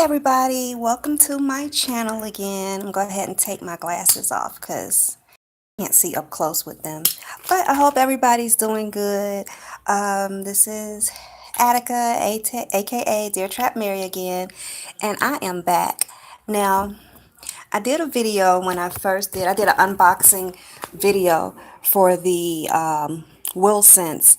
Everybody, welcome to my channel again. I'm going to go ahead and take my glasses off because I can't see up close with them. But I hope everybody's doing good. This is Attica, aka Dear Trap Mary again, and I am back. Now, I did a video when I did an unboxing video for the Willsence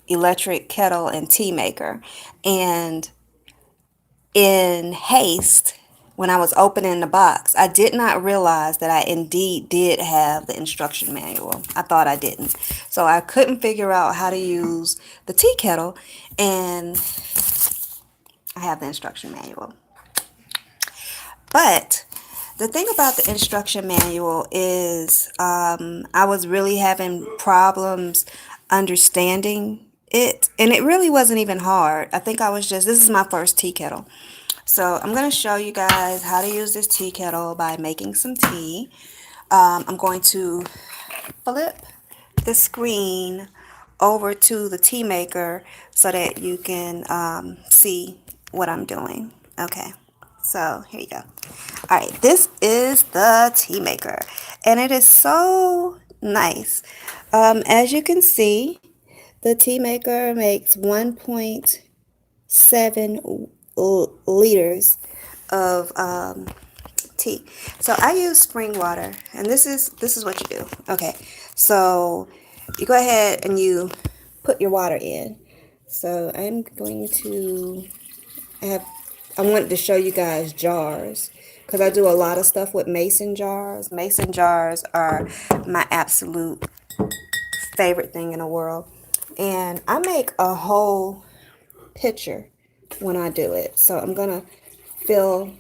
electric kettle and tea maker. And in haste, when I was opening the box, I did not realize that I indeed did have the instruction manual. I thought I didn't. So I couldn't figure out how to use the tea kettle, and I have the instruction manual. But the thing about the instruction manual is I was really having problems understanding it, and it really wasn't even hard. I think this is my first tea kettle. So I'm going to show you guys how to use this tea kettle by making some tea. I'm going to flip the screen over to the tea maker so that you can see what I'm doing. Okay, so here you go. All right, this is the tea maker, and it is so nice. As you can see, the tea maker makes 1.7 liters of tea. So I use spring water, and this is what you do. Okay, so you go ahead and you put your water in. So I'm going to I wanted to show you guys jars because I do a lot of stuff with mason jars. Mason jars are my absolute favorite thing in the world, and I make a whole pitcher when I do it. So I'm gonna fill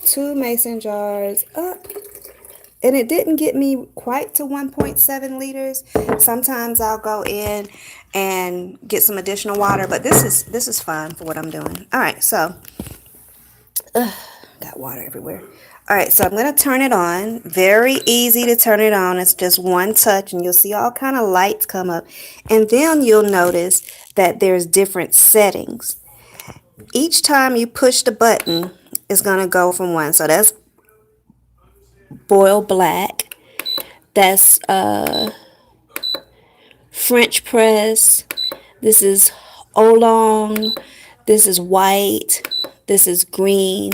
2 mason jars up, and it didn't get me quite to 1.7 liters. Sometimes I'll go in and get some additional water, but this is fine for what I'm doing. All right, so got water everywhere. All right, so I'm going to turn it on. Very easy to turn it on. It's just one touch, and you'll see all kind of lights come up. And then you'll notice that there's different settings. Each time you push the button, it's going to go from one. So that's boil black. That's French press. This is oolong. This is white. This is green.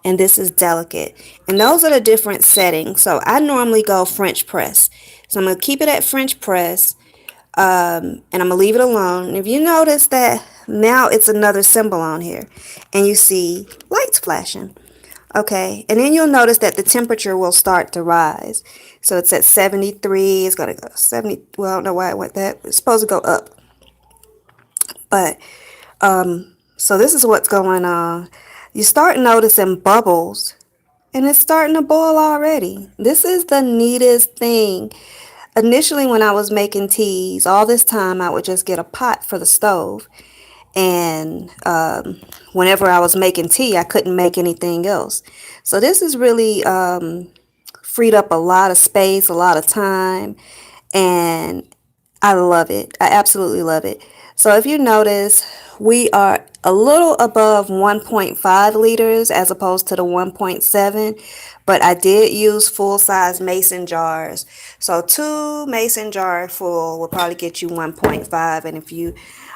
And this is delicate. And those are the different settings. So I normally go French press. So I'm going to keep it at French press. And I'm going to leave it alone. And if you notice that now it's another symbol on here. And you see lights flashing. Okay. And then you'll notice that the temperature will start to rise. So it's at 73. It's going to go 70. Well, I don't know why it went that. It's supposed to go up. But, so this is what's going on. You start noticing bubbles, and it's starting to boil already. This is the neatest thing. Initially, when I was making teas, all this time I would just get a pot for the stove. And whenever I was making tea, I couldn't make anything else. So this has really freed up a lot of space, a lot of time, and I love it. I absolutely love it. So if you notice, we are a little above 1.5 liters as opposed to the 1.7, but I did use full-size mason jars. So 2 mason jars full will probably get you 1.5, and if you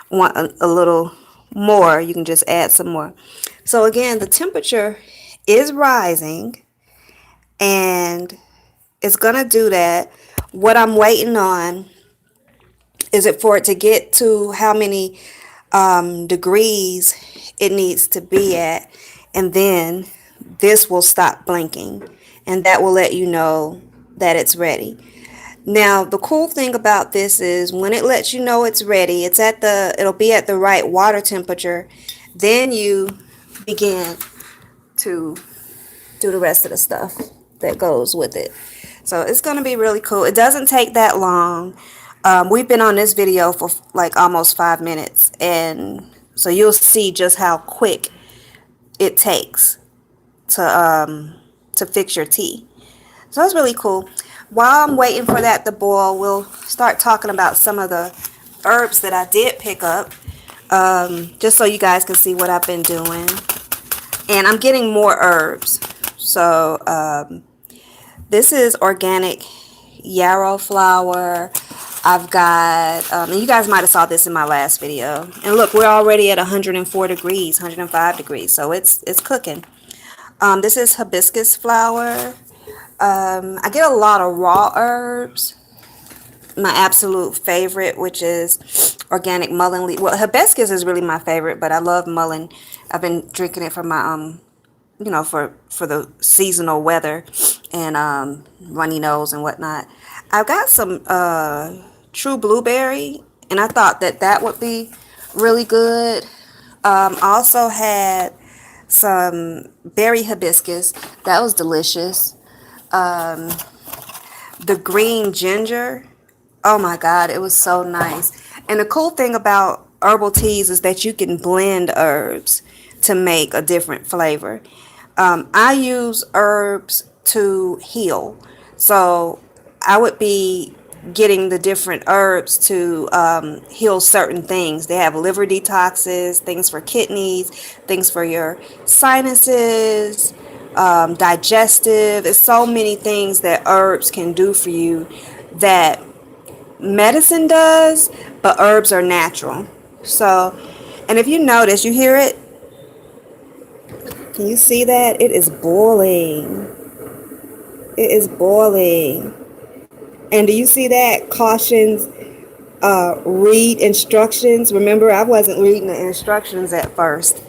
want a little more, you can just add some more. So again, the temperature is rising, and it's going to do that. What I'm waiting on is it for it to get to how many degrees it needs to be at, and then this will stop blinking, and that will let you know that it's ready. Now the cool thing about this is when it lets you know it's ready, it'll be at the right water temperature. Then you begin to do the rest of the stuff that goes with it. So it's going to be really cool. It doesn't take that long. We've been on this video for like almost 5 minutes, and so you'll see just how quick it takes to fix your tea. So it's really cool. While I'm waiting for that to boil, we'll start talking about some of the herbs that I did pick up, just so you guys can see what I've been doing. And I'm getting more herbs. So this is organic yarrow flour. I've got, and you guys might have saw this in my last video. And look, we're already at 104 degrees, 105 degrees, so it's cooking. This is hibiscus flower. I get a lot of raw herbs. My absolute favorite, which is organic mullein leaf. Well, hibiscus is really my favorite, but I love mullein. I've been drinking it for my for the seasonal weather and runny nose and whatnot. I've got some true blueberry, and I thought that that would be really good. I also had some berry hibiscus. That was delicious. The green ginger. Oh my God, it was so nice. And the cool thing about herbal teas is that you can blend herbs to make a different flavor. I use herbs to heal. So I would be getting the different herbs to heal certain things. They have liver detoxes, things for kidneys, things for your sinuses, digestive. There's so many things that herbs can do for you that medicine does, but herbs are natural. So, and if you notice, you hear it? Can you see that? It is boiling. It is boiling. And do you see that? Cautions, read instructions. Remember, I wasn't reading the instructions at first.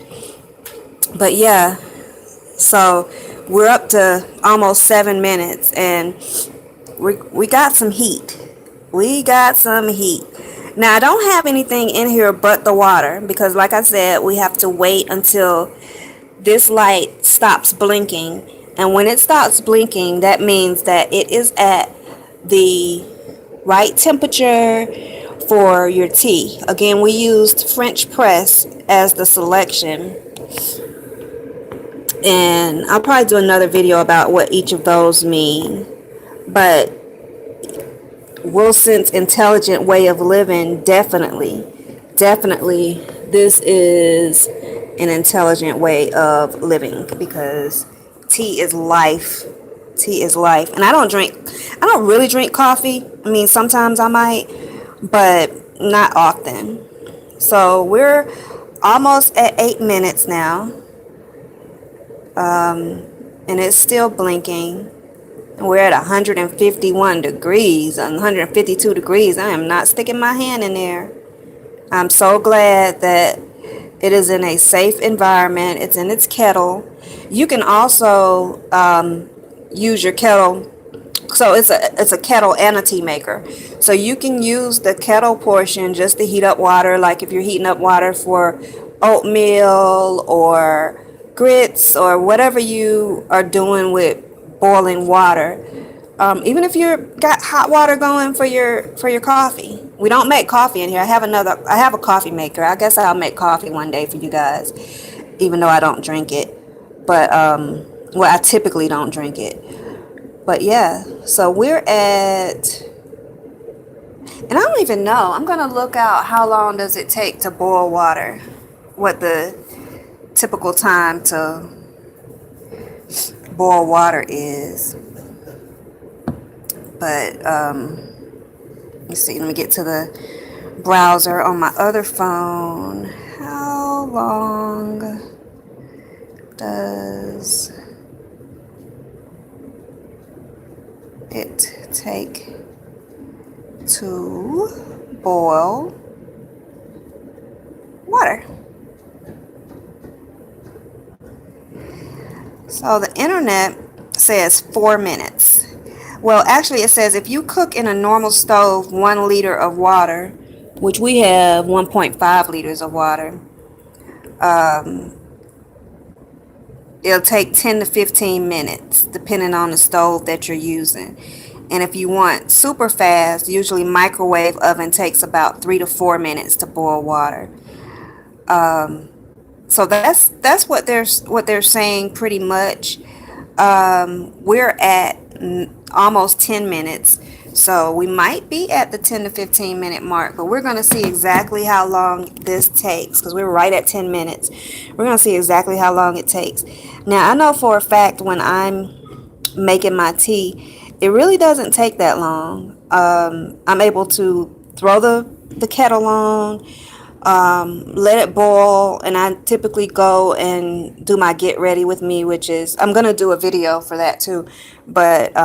But yeah, so we're up to almost 7 minutes, and we got some heat. We got some heat. Now, I don't have anything in here but the water because, like I said, we have to wait until this light stops blinking. And when it stops blinking, that means that it is at the right temperature for your tea. Again, we used French press as the selection. And I'll probably do another video about what each of those mean. But Willsence intelligent way of living, definitely this is an intelligent way of living because tea is life. Tea is life. And I don't really drink coffee. I mean, sometimes I might, but not often. So we're almost at 8 minutes now. And it's still blinking. We're at 151 degrees, 152 degrees. I am not sticking my hand in there. I'm so glad that it is in a safe environment. It's in its kettle. You can also use your kettle. So it's a kettle and a tea maker. So you can use the kettle portion just to heat up water, like if you're heating up water for oatmeal or grits or whatever you are doing with boiling water. Even if you've got hot water going for your coffee. We don't make coffee in here. I have a coffee maker. I guess I'll make coffee one day for you guys, even though I don't drink it. But well, I typically don't drink it. But yeah, so we're at, and I don't even know. I'm gonna look out how long does it take to boil water. What the typical time to boil water is. But let's see, let me get to the browser on my other phone. How long does it take to boil water? So the internet says 4 minutes. Well, actually it says if you cook in a normal stove 1 liter of water, which we have 1.5 liters of water, it'll take 10 to 15 minutes depending on the stove that you're using. And if you want super fast, usually microwave oven takes about 3 to 4 minutes to boil water. So that's what they're saying pretty much. We're at almost 10 minutes. So we might be at the 10 to 15 minute mark, but we're going to see exactly how long this takes because we're right at 10 minutes. We're going to see exactly how long it takes. Now, I know for a fact when I'm making my tea, it really doesn't take that long. I'm able to throw the kettle on, let it boil, and I typically go and do my get ready with me, which is, I'm going to do a video for that too, but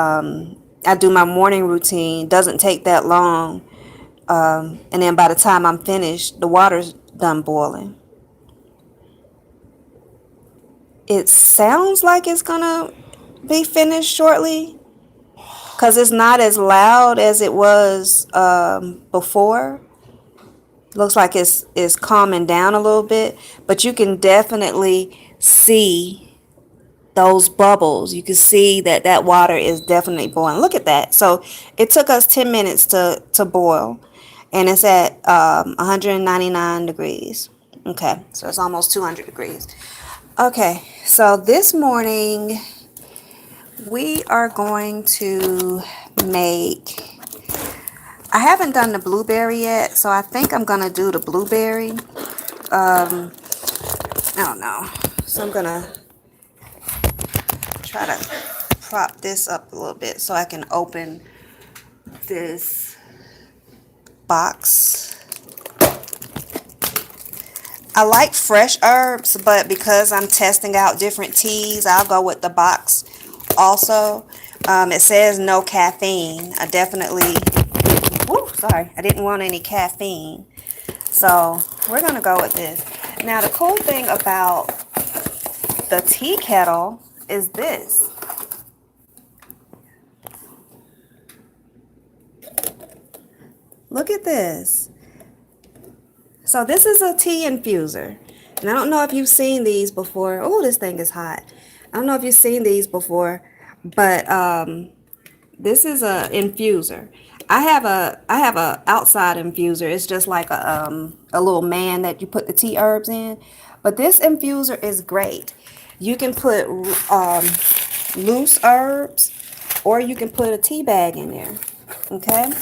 I do my morning routine. Doesn't take that long, and then by the time I'm finished, the water's done boiling. It sounds like it's going to be finished shortly because it's not as loud as it was before. Looks like it's calming down a little bit, but you can definitely see those bubbles. You can see that that water is definitely boiling. Look at that. So it took us 10 minutes to boil, and it's at 199 degrees. Okay, so it's almost 200 degrees. Okay, so this morning we are going to make, I haven't done the blueberry yet, so I think I'm going to do the blueberry. I don't know. So I'm going to try to prop this up a little bit so I can open this box. I like fresh herbs, but because I'm testing out different teas, I'll go with the box also. It says no caffeine. I definitely, sorry, I didn't want any caffeine. So we're going to go with this. Now the cool thing about the tea kettle is this. Look at this. So this is a tea infuser. And I don't know if you've seen these before. Oh, this thing is hot. I don't know if you've seen these before, but this is a infuser. I have a outside infuser. It's just like a little man that you put the tea herbs in. But this infuser is great. You can put loose herbs, or you can put a tea bag in there. Okay.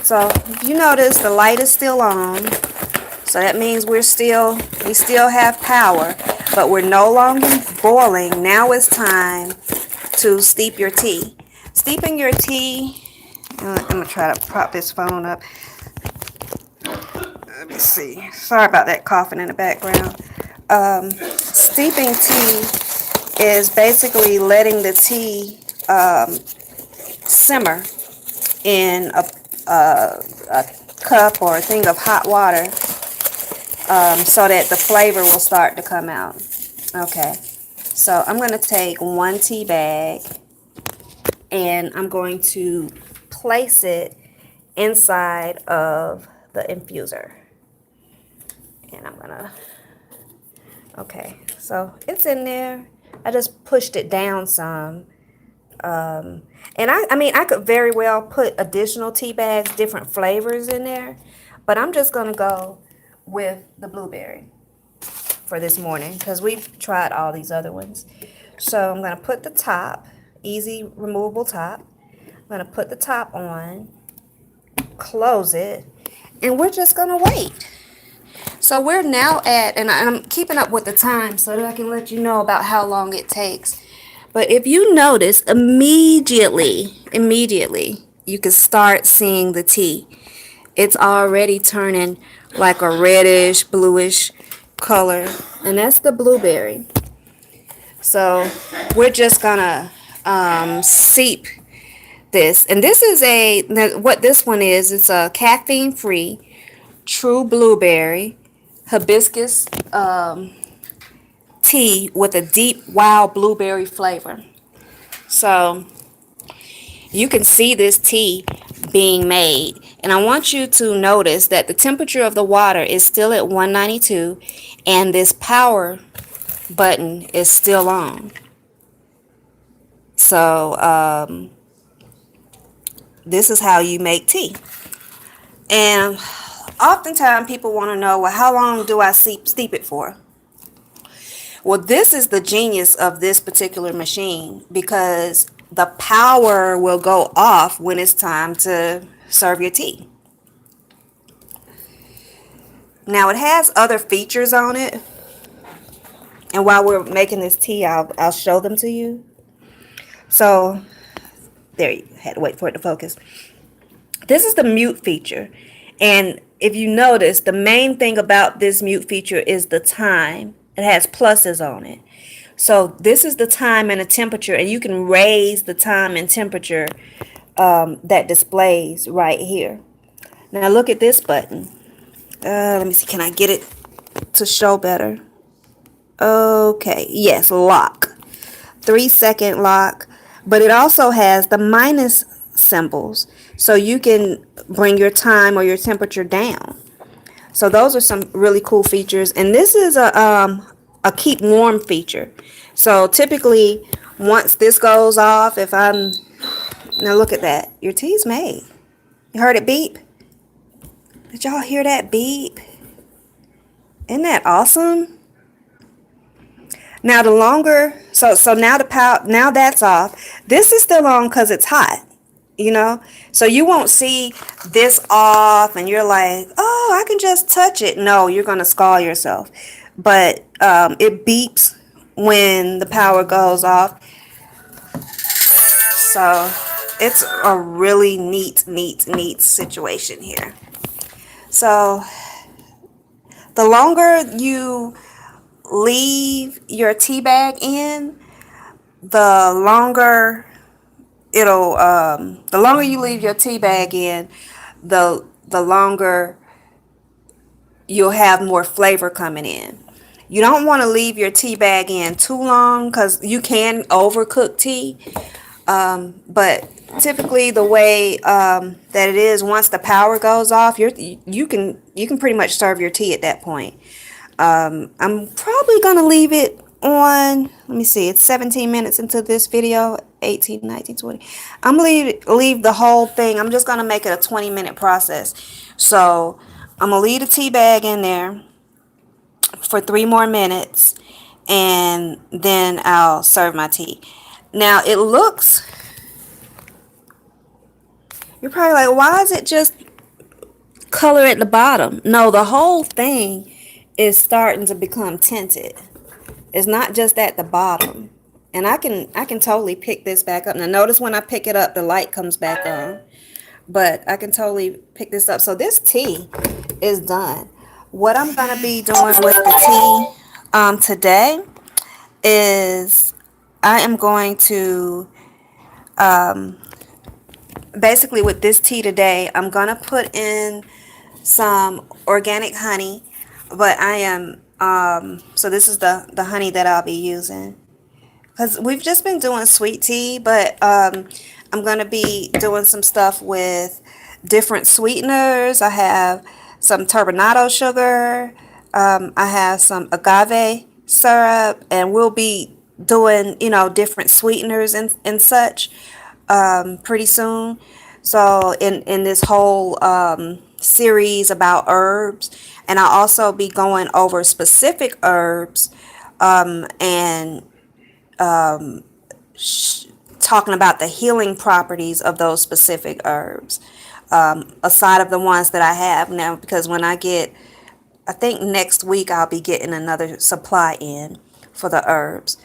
So if you notice, the light is still on. So that means we still have power, but we're no longer boiling. Now it's time to steep your tea. Steeping your tea, I'm going to try to prop this phone up. Let me see. Sorry about that coughing in the background. Steeping tea is basically letting the tea simmer in a cup or a thing of hot water. So that the flavor will start to come out. Okay, so I'm going to take one tea bag and I'm going to place it inside of the infuser. And I'm going to, okay, so it's in there. I just pushed it down some. And I mean, I could very well put additional tea bags, different flavors in there, but I'm just going to go with the blueberry for this morning because we've tried all these other ones. So I'm going to put the top, easy removable top. I'm going to put the top on, close it, and we're just going to wait. So we're now at, and I'm keeping up with the time so that I can let you know about how long it takes. But if you notice, immediately, you can start seeing the tea. It's already turning like a reddish, bluish color, and that's the blueberry. So we're just gonna steep this, and this is what this one is. It's a caffeine-free, true blueberry hibiscus tea with a deep, wild blueberry flavor. So you can see this tea being made, and I want you to notice that the temperature of the water is still at 192 and this power button is still on. So this is how you make tea. And oftentimes people want to know, well, how long do I steep it for? Well, this is the genius of this particular machine, because the power will go off when it's time to serve your tea. Now it has other features on it, and while we're making this tea, I'll show them to you. So there, you had to wait for it to focus. This is the mute feature, and if you notice, the main thing about this mute feature is the time. It has pluses on it. So this is the time and the temperature, and you can raise the time and temperature that displays right here. Now look at this button. Let me see, can I get it to show better? Okay, yes, lock. 3-second lock, but it also has the minus symbols, so you can bring your time or your temperature down. So those are some really cool features, and this is a keep warm feature. So typically, once this goes off, if I'm now look at that, your tea's made. You heard it beep? Did y'all hear that beep? Isn't that awesome? Now the longer, so now the power, now that's off. This is still on because it's hot, you know. So you won't see this off, and you're like, oh, I can just touch it. No, you're gonna scald yourself. But it beeps when the power goes off. So it's a really neat situation here. So the longer you leave your tea bag in, the longer it'll the longer you leave your tea bag in, the longer you'll have more flavor coming in. You don't want to leave your tea bag in too long because you can overcook tea. But typically the way that it is, once the power goes off, you can pretty much serve your tea at that point. I'm probably gonna leave it on, let me see, it's 17 minutes into this video, 18, 19, 20. I'm gonna leave the whole thing. I'm just gonna make it a 20-minute process. So I'm gonna leave the tea bag in there for 3 more minutes, and then I'll serve my tea. Now it looks, you're probably like, why is it just color at the bottom? No, the whole thing is starting to become tinted. It's not just at the bottom. And I can totally pick this back up. Now notice when I pick it up, the light comes back on. But I can totally pick this up. So this tea is done. What I'm going to be doing with the tea today is I am going to, basically with this tea today, I'm going to put in some organic honey. But I am, so this is the honey that I'll be using. Because we've just been doing sweet tea, but I'm going to be doing some stuff with different sweeteners. I have some turbinado sugar. I have some agave syrup, and we'll be doing, different sweeteners and such pretty soon. So in this whole series about herbs, and I'll also be going over specific herbs and talking about the healing properties of those specific herbs, aside of the ones that I have now, because when I think next week I'll be getting another supply in for the herbs.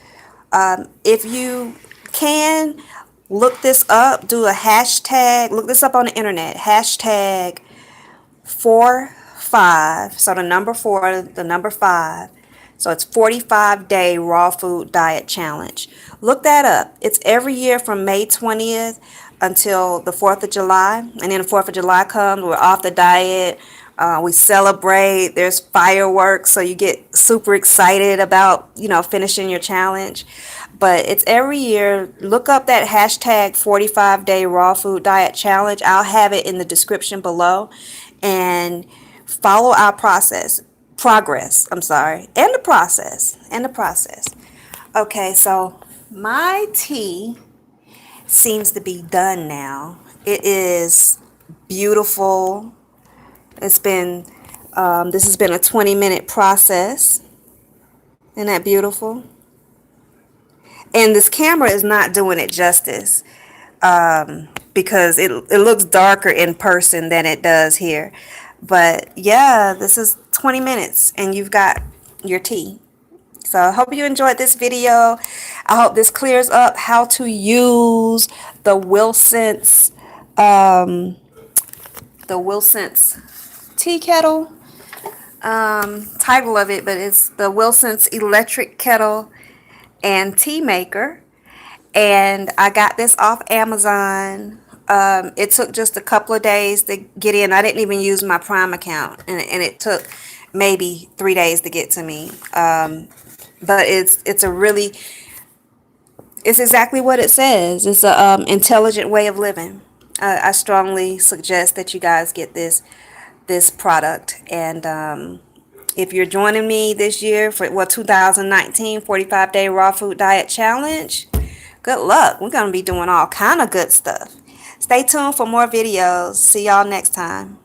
If you can, look this up, do a hashtag, look this up on the internet, hashtag 45, so the number 4, the number 5. So it's 45-day raw food diet challenge. Look that up. It's every year from May 20th until the 4th of July. And then the 4th of July comes, we're off the diet. We celebrate. There's fireworks, so you get super excited about, finishing your challenge. But it's every year. Look up that hashtag 45-day raw food diet challenge. I'll have it in the description below. And follow our progress, and the process. Okay, so my tea seems to be done now. It is beautiful. It's been, this has been a 20-minute process. Isn't that beautiful? And this camera is not doing it justice, because it looks darker in person than it does here. But yeah, this is 20 minutes and you've got your tea. So I hope you enjoyed this video. I hope this clears up how to use the Willsence, tea kettle. Title of it, but it's the Willsence electric kettle and tea maker. And I got this off Amazon. It took just a couple of days to get in. I didn't even use my Prime account, and it took maybe 3 days to get to me. But it's exactly what it says. It's a intelligent way of living. I strongly suggest that you guys get this product. And if you're joining me this year for 2019 45-day raw food diet challenge, good luck. We're going to be doing all kind of good stuff. Stay tuned for more videos. See y'all next time.